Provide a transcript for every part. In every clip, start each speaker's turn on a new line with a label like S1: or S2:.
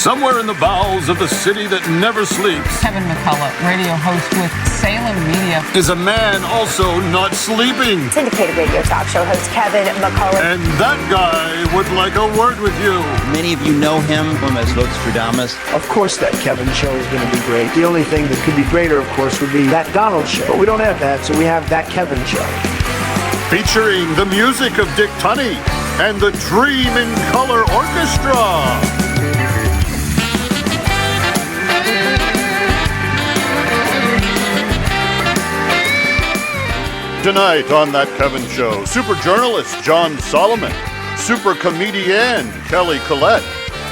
S1: Somewhere in the bowels of the city that never sleeps,
S2: Kevin McCullough, radio host with Salem Media,
S1: is a man also not sleeping.
S3: Syndicated radio talk show host Kevin McCullough.
S1: And that guy would like a word with you.
S4: Many of you know him as Vostradamus.
S5: Of course that Kevin show is going to be great. The only thing that could be greater, of course, would be that Donald show. But we don't have that, so we have that Kevin show.
S1: Featuring the music of Dick Tunney and the Dream in Color Orchestra. Tonight on That Kevin Show, super journalist John Solomon, super comedian Kelly Collette,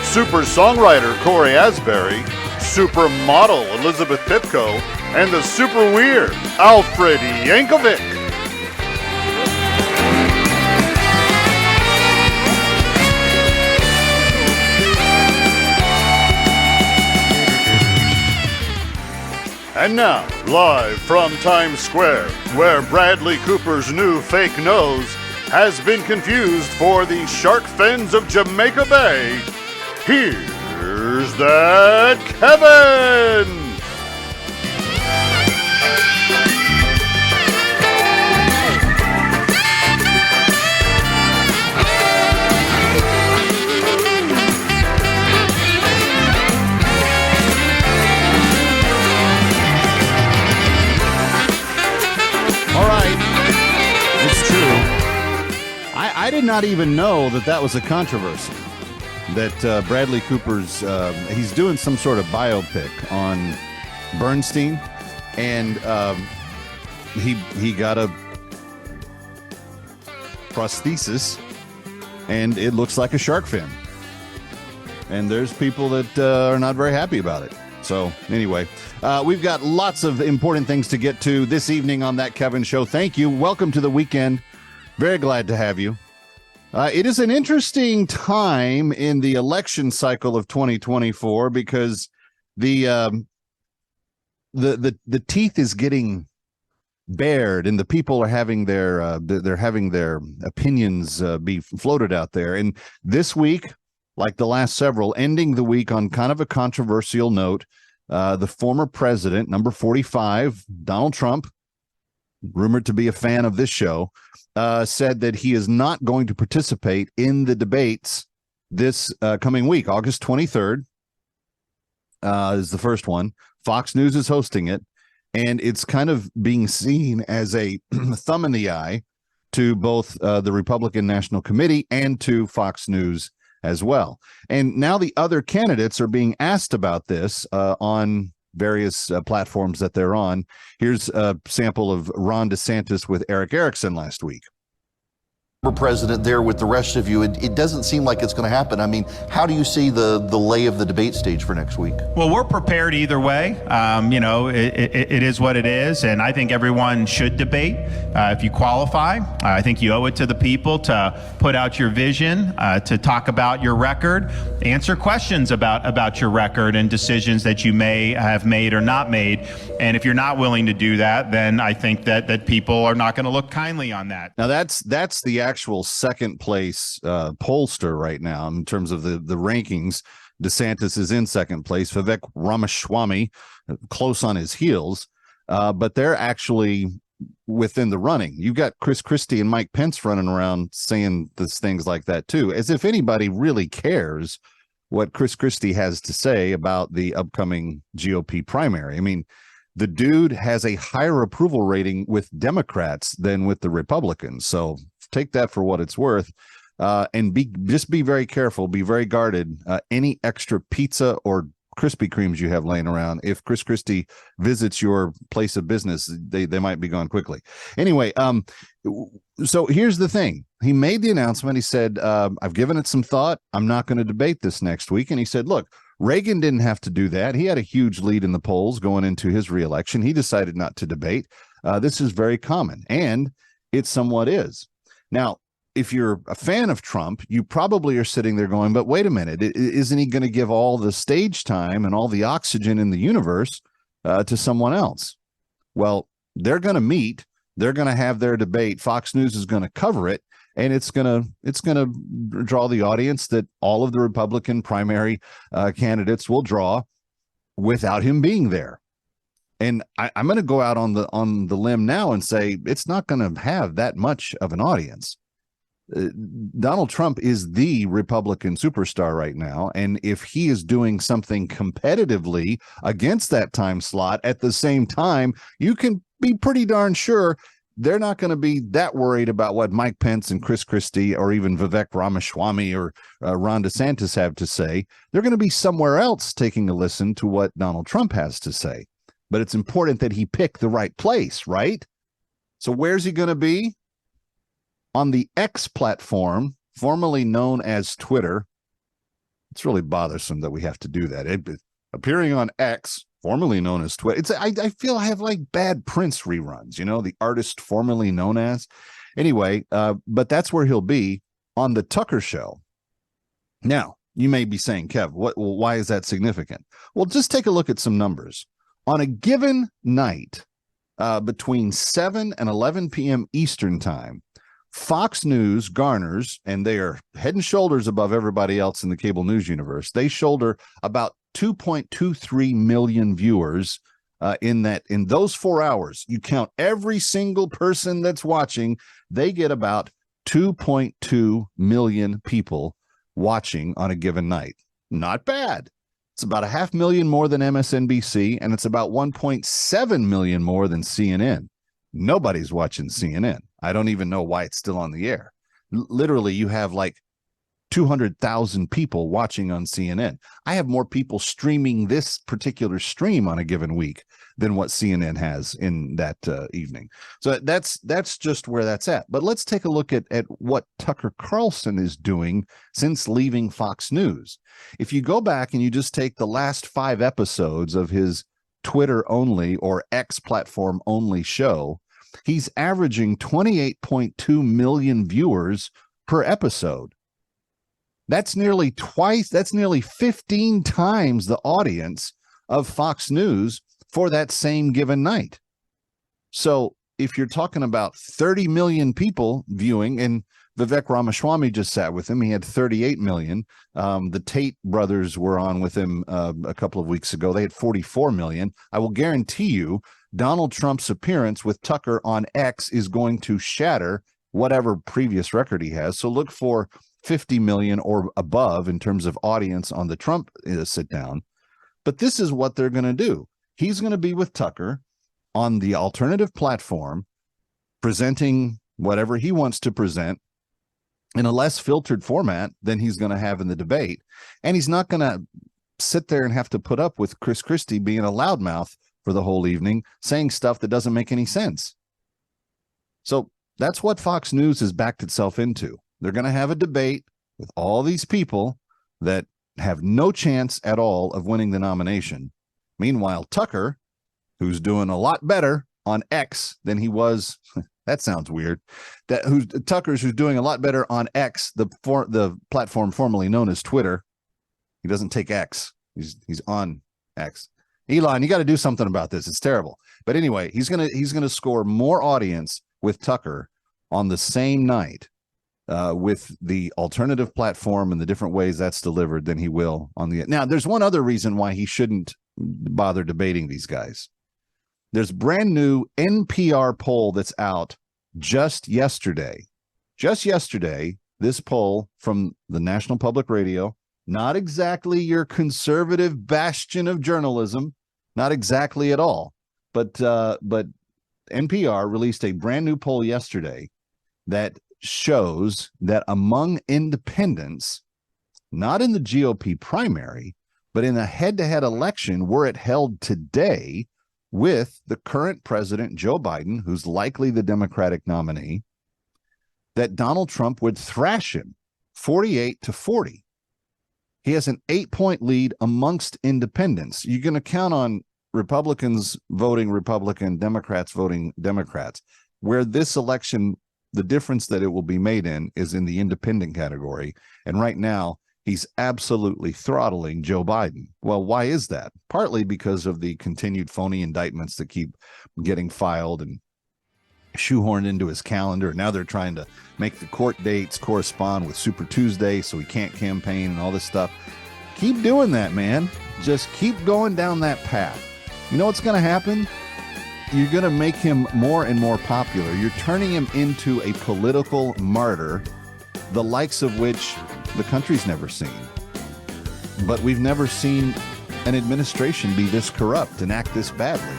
S1: super songwriter Corey Asbury, super model Elizabeth Pipko, and the super weird Alfred Yankovic. And now, live from Times Square, where Bradley Cooper's new fake nose has been confused for the shark fins of Jamaica Bay, here's That Kevin!
S6: I did not even know that was a controversy, that Bradley Cooper's, he's doing some sort of biopic on Bernstein, and he got a prosthesis, and it looks like a shark fin. And there's people that are not very happy about it. So anyway, we've got lots of important things to get to this evening on That Kevin Show. Thank you. Welcome to the weekend. Very glad to have you. It is an interesting time in the election cycle of 2024 because the teeth is getting bared and the people are having their opinions be floated out there. And this week, like the last several, ending the week on kind of a controversial note, the former president, number 45, Donald Trump, rumored to be a fan of this show, said that he is not going to participate in the debates this coming week. August 23rd is the first one. Fox News is hosting it, and it's kind of being seen as a thumb in the eye to both the Republican National Committee and to Fox News as well. And now the other candidates are being asked about this on various platforms that they're on. Here's a sample of Ron DeSantis with Eric Erickson last week.
S7: President there with the rest of you, it doesn't seem like it's going to happen. I mean, how do you see the lay of the debate stage for next week?
S8: Well, we're prepared either way. It is what it is, and I think everyone should debate. If you qualify, I think you owe it to the people to put out your vision, to talk about your record, answer questions about your record and decisions that you may have made or not made. And if you're not willing to do that, then I think that people are not going to look kindly on that.
S6: Now, that's the actual second place pollster right now in terms of the rankings. DeSantis is in second place. Vivek Ramaswamy close on his heels, but they're actually within the running. You've got Chris Christie and Mike Pence running around saying things like that too, as if anybody really cares what Chris Christie has to say about the upcoming GOP primary. I mean, the dude has a higher approval rating with Democrats than with the Republicans. So take that for what it's worth, and be very careful, be very guarded. Any extra pizza or Krispy Kremes you have laying around, if Chris Christie visits your place of business, they might be gone quickly. Anyway, so here's the thing. He made the announcement. He said, I've given it some thought. I'm not going to debate this next week. And he said, look, Reagan didn't have to do that. He had a huge lead in the polls going into his reelection. He decided not to debate. This is very common, and it somewhat is. Now, if you're a fan of Trump, you probably are sitting there going, but wait a minute, isn't he going to give all the stage time and all the oxygen in the universe to someone else? Well, they're going to meet. They're going to have their debate. Fox News is going to cover it. And it's gonna draw the audience that all of the Republican primary candidates will draw without him being there. And I'm going to go out on the limb now and say it's not going to have that much of an audience. Donald Trump is the Republican superstar right now, and if he is doing something competitively against that time slot at the same time, you can be pretty darn sure they're not going to be that worried about what Mike Pence and Chris Christie or even Vivek Ramaswamy or Ron DeSantis have to say. They're going to be somewhere else taking a listen to what Donald Trump has to say. But it's important that he pick the right place, right? So where's he going to be? On the X platform, formerly known as Twitter. It's really bothersome that we have to do that. Appearing on X, formerly known as Twitter. I feel I have like bad Prince reruns, you know, the artist formerly known as. Anyway, but that's where he'll be on the Tucker Show. Now, you may be saying, Kev, why is that significant? Well, just take a look at some numbers. On a given night, between 7 and 11 p.m. Eastern time, Fox News garners, and they are head and shoulders above everybody else in the cable news universe. They shoulder about 2.23 million viewers in those 4 hours. You count every single person that's watching, they get about 2.2 million people watching on a given night. Not bad. It's about 500,000 more than MSNBC, and it's about 1.7 million more than CNN. Nobody's watching CNN. I don't even know why it's still on the air. Literally, you have like 200,000 people watching on CNN. I have more people streaming this particular stream on a given week than what CNN has in that evening. So that's just where that's at. But let's take a look at what Tucker Carlson is doing since leaving Fox News. If you go back and you just take the last 5 episodes of his Twitter only or X platform only show, he's averaging 28.2 million viewers per episode. That's nearly 15 times the audience of Fox News for that same given night. So if you're talking about 30 million people viewing, and Vivek Ramaswamy just sat with him, he had 38 million. The Tate brothers were on with him a couple of weeks ago. They had 44 million. I will guarantee you Donald Trump's appearance with Tucker on X is going to shatter whatever previous record he has. So look for 50 million or above in terms of audience on the Trump sit down. But this is what they're going to do. He's going to be with Tucker on the alternative platform, presenting whatever he wants to present in a less filtered format than he's going to have in the debate. And he's not going to sit there and have to put up with Chris Christie being a loudmouth for the whole evening, saying stuff that doesn't make any sense. So that's what Fox News has backed itself into. They're going to have a debate with all these people that have no chance at all of winning the nomination. Meanwhile, Tucker, who's doing a lot better on X than he was, that sounds weird, Tucker's who's doing a lot better on X, the platform formerly known as Twitter. He doesn't take X. He's on X. Elon, you got to do something about this. It's terrible. But anyway, he's gonna score more audience with Tucker on the same night with the alternative platform and the different ways that's delivered than he will on the. Now, there's one other reason why he shouldn't bother debating these guys. There's brand new NPR poll that's out just yesterday. Just yesterday, this poll from the National Public Radio, not exactly your conservative bastion of journalism, not exactly at all, but NPR released a brand new poll yesterday that shows that among independents, not in the GOP primary, but in a head-to-head election were it held today with the current president, Joe Biden, who's likely the Democratic nominee, that Donald Trump would thrash him 48-40. He has an 8-point lead amongst independents. You're going to count on Republicans voting Republican, Democrats voting Democrats. Where this election, the difference that it will be made in is in the independent category. And right now, he's absolutely throttling Joe Biden. Well, why is that? Partly because of the continued phony indictments that keep getting filed. And shoehorned into his calendar. Now they're trying to make the court dates correspond with Super Tuesday so he can't campaign and all this stuff. Keep doing that, man. Just keep going down that path. You know what's going to happen? You're going to make him more and more popular. You're turning him into a political martyr, the likes of which the country's never seen. But we've never seen an administration be this corrupt and act this badly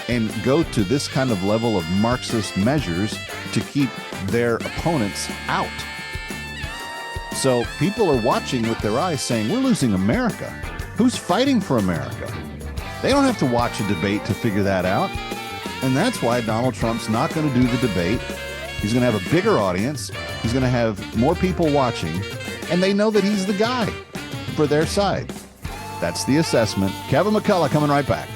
S6: and go to this kind of level of Marxist measures to keep their opponents out. So people are watching with their eyes saying, we're losing America. Who's fighting for America? They don't have to watch a debate to figure that out. And that's why Donald Trump's not going to do the debate. He's going to have a bigger audience. He's going to have more people watching. And they know that he's the guy for their side. That's the assessment. Kevin McCullough coming right back.